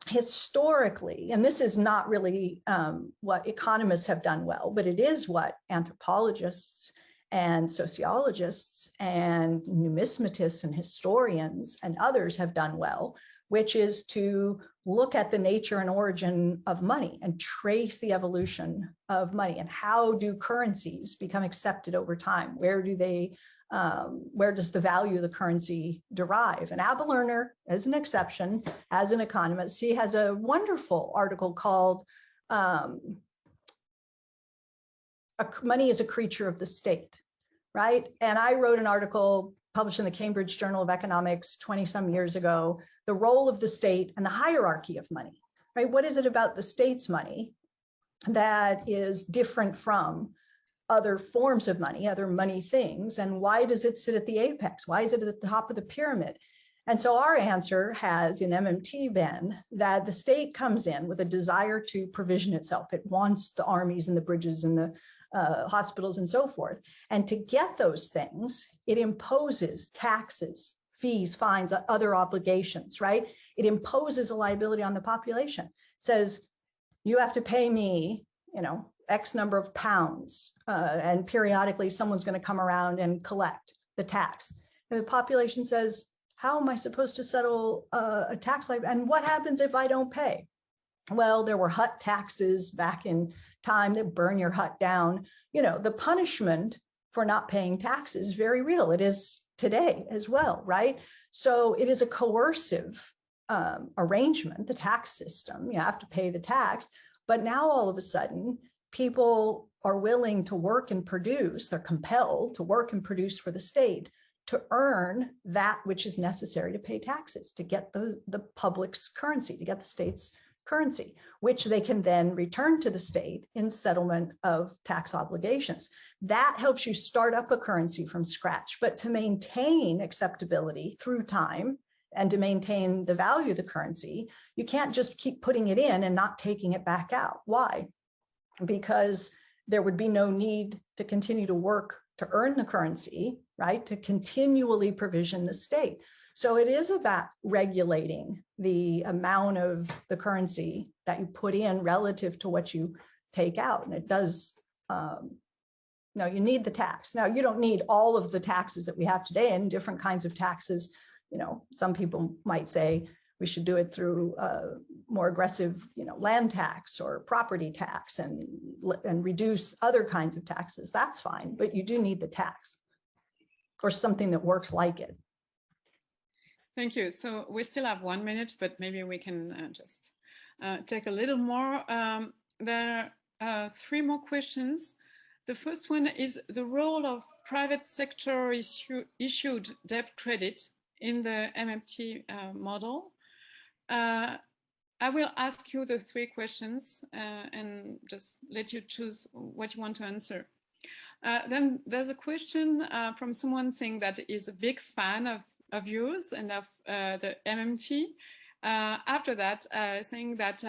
historically, and this is not really what economists have done well, but it is what anthropologists and sociologists and numismatists and historians and others have done well, which is to look at the nature and origin of money and trace the evolution of money, and how do currencies become accepted over time? Where do they where does the value of the currency derive? And Abba Lerner, as an exception, as an economist, he has a wonderful article called Money is a Creature of the State, right? And I wrote an article published in the Cambridge Journal of Economics 20 some years ago, the role of the state and the hierarchy of money, right? What is it about the state's money that is different from other forms of money, other money things, and why does it sit at the apex? Why is it at the top of the pyramid? And so our answer has in MMT been that the state comes in with a desire to provision itself. It wants the armies and the bridges and the hospitals and so forth. And to get those things, it imposes taxes, fees, fines, other obligations, right? It imposes a liability on the population. It says, you have to pay me, X number of pounds, and periodically someone's going to come around and collect the tax. And the population says, how am I supposed to settle a tax liability? And what happens if I don't pay? Well, there were hut taxes back in time that burn your hut down. The punishment for not paying taxes is very real. It is today as well, right? So it is a coercive arrangement, the tax system. You have to pay the tax. But now all of a sudden, people are willing to work and produce, they're compelled to work and produce for the state to earn that which is necessary to pay taxes, to get the public's currency, to get the state's currency, which they can then return to the state in settlement of tax obligations. That helps you start up a currency from scratch. But to maintain acceptability through time and to maintain the value of the currency, you can't just keep putting it in and not taking it back out. Why? Because there would be no need to continue to work to earn the currency, right? To continually provision the state. So it is about regulating the amount of the currency that you put in relative to what you take out. And it does, no, you need the tax. Now, you don't need all of the taxes that we have today and different kinds of taxes. Some people might say we should do it through more aggressive, land tax or property tax and reduce other kinds of taxes. That's fine, but you do need the tax or something that works like it. Thank you. So we still have 1 minute, but maybe we can just take a little more. There are 3 more questions. The first one is the role of private sector issued debt credit in the MMT model. I will ask you the 3 questions and just let you choose what you want to answer. Then there's a question from someone saying that is a big fan of yours and of the MMT. After that, saying that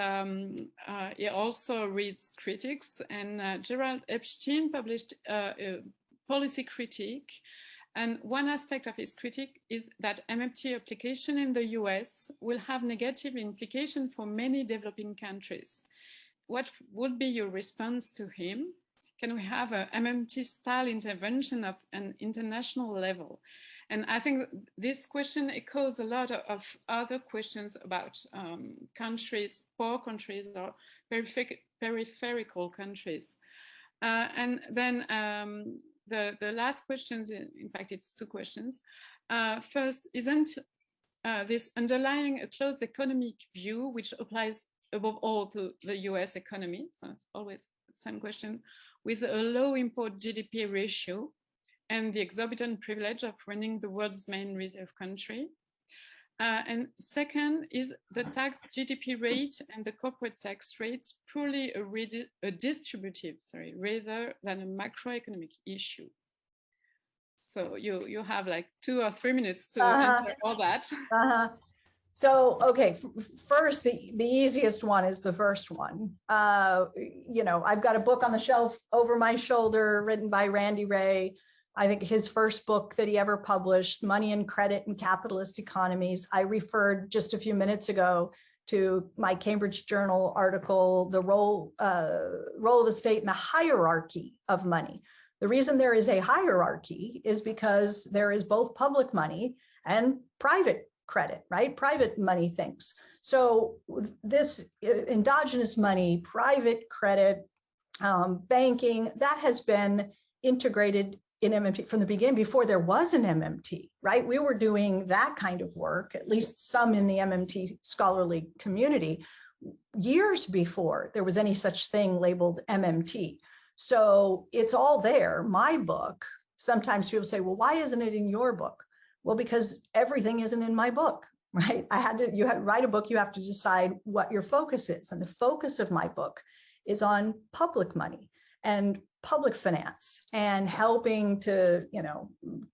he also reads critics, and Gerald Epstein published a policy critique. And one aspect of his critique is that MMT application in the US will have negative implication for many developing countries. What would be your response to him? Can we have a MMT style intervention of an international level? And I think this question echoes a lot of other questions about countries, poor countries or peripheral countries. And then the last questions, in fact, it's 2 questions. First, isn't this underlying a closed economic view, which applies above all to the US economy? So it's always the same question, with a low import GDP ratio and the exorbitant privilege of running the world's main reserve country. And second, is the tax GDP rate and the corporate tax rates purely a distributive, rather than a macroeconomic issue? So you have like 2 or 3 minutes to answer all that. So, okay, first, the easiest one is the first one. I've got a book on the shelf over my shoulder written by Randy Ray. I think his first book that he ever published, Money and Credit in Capitalist Economies. I referred just a few minutes ago to my Cambridge Journal article, the role of the state in the hierarchy of money. The reason there is a hierarchy is because there is both public money and private credit, right? Private money things. So this endogenous money, private credit, banking, that has been integrated in MMT from the beginning, before there was an MMT, right? We were doing that kind of work, at least some in the MMT scholarly community, years before there was any such thing labeled MMT. So it's all there. My book, sometimes people say, well, why isn't it in your book? Well, because everything isn't in my book, right? You had to write a book, you have to decide what your focus is. And the focus of my book is on public money and public finance and helping to,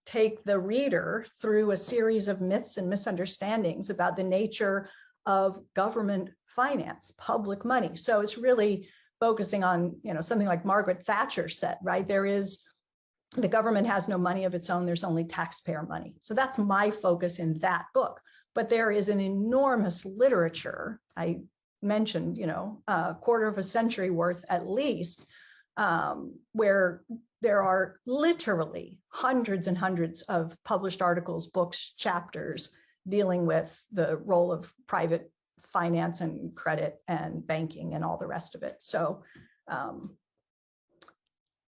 take the reader through a series of myths and misunderstandings about the nature of government finance, public money. So it's really focusing on, something like Margaret Thatcher said, right? The government has no money of its own, there's only taxpayer money. So that's my focus in that book. But there is an enormous literature, I mentioned, a quarter of a century worth at least, where there are literally hundreds and hundreds of published articles, books, chapters dealing with the role of private finance and credit and banking and all the rest of it. So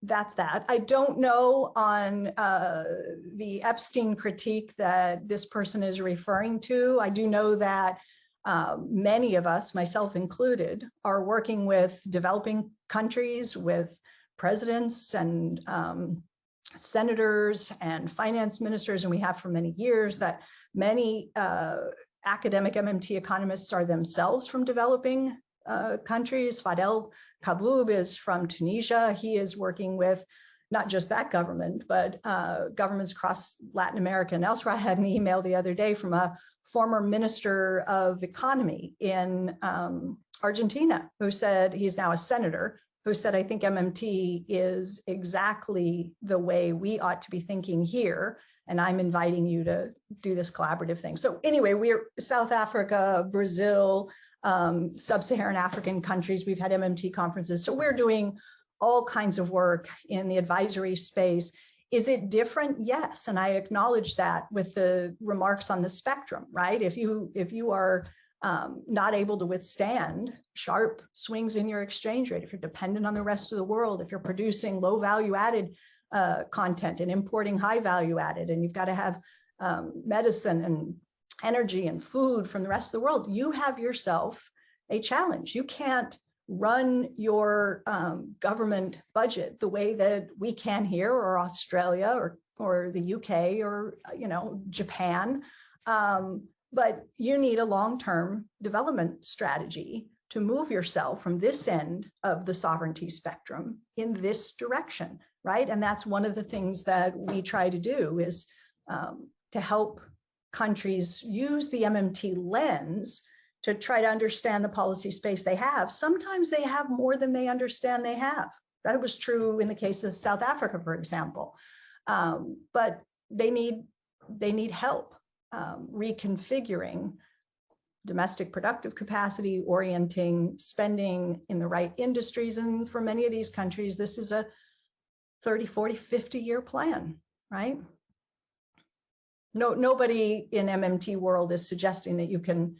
that's that. I don't know on the Epstein critique that this person is referring to. I do know that many of us, myself included, are working with developing countries, with presidents and senators and finance ministers, and we have for many years, that many academic MMT economists are themselves from developing countries. Fadel Kaboub is from Tunisia. He is working with not just that government, but governments across Latin America and elsewhere. I had an email the other day from a former minister of economy in Argentina who said, he's now a senator, who said, I think MMT is exactly the way we ought to be thinking here. And I'm inviting you to do this collaborative thing. So anyway, we're South Africa, Brazil, sub-Saharan African countries. We've had MMT conferences. So we're doing all kinds of work in the advisory space. Is it different? Yes. And I acknowledge that with the remarks on the spectrum, right? If you are not able to withstand sharp swings in your exchange rate, if you're dependent on the rest of the world, if you're producing low value added content and importing high value added, and you've got to have medicine and energy and food from the rest of the world, you have yourself a challenge. You can't run your government budget the way that we can here, or Australia, or the UK, or Japan. But you need a long-term development strategy to move yourself from this end of the sovereignty spectrum in this direction, right? And that's one of the things that we try to do, is to help countries use the MMT lens to try to understand the policy space they have. Sometimes they have more than they understand they have. That was true in the case of South Africa, for example. But they need help reconfiguring domestic productive capacity, orienting spending in the right industries. And for many of these countries, this is a 30, 40, 50-year plan, right? Nobody in MMT world is suggesting that you can,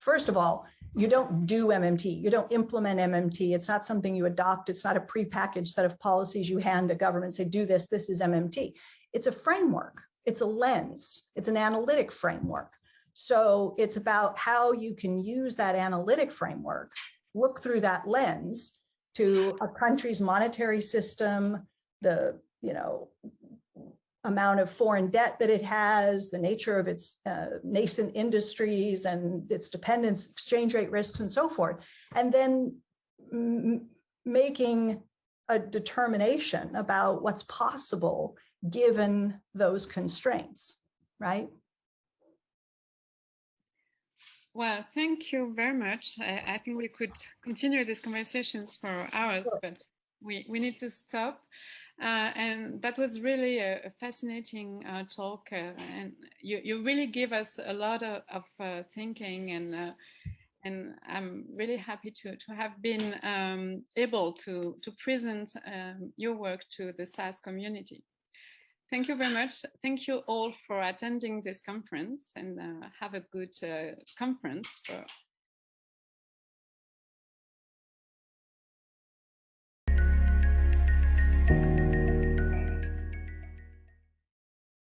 first of all, you don't do MMT, you don't implement MMT. It's not something you adopt. It's not a prepackaged set of policies you hand to government, say, do this, this is MMT. It's a framework, it's a lens, it's an analytic framework. So it's about how you can use that analytic framework, look through that lens to a country's monetary system, the amount of foreign debt that it has, the nature of its nascent industries and its dependence, exchange rate risks, and so forth. And then making a determination about what's possible given those constraints, right? Well, thank you very much. I think we could continue these conversations for hours, but we need to stop. And that was really a fascinating talk, and you really give us a lot of thinking, and I'm really happy to have been able to present your work to the SASE community. Thank you very much. Thank you all for attending this conference, and have a good conference for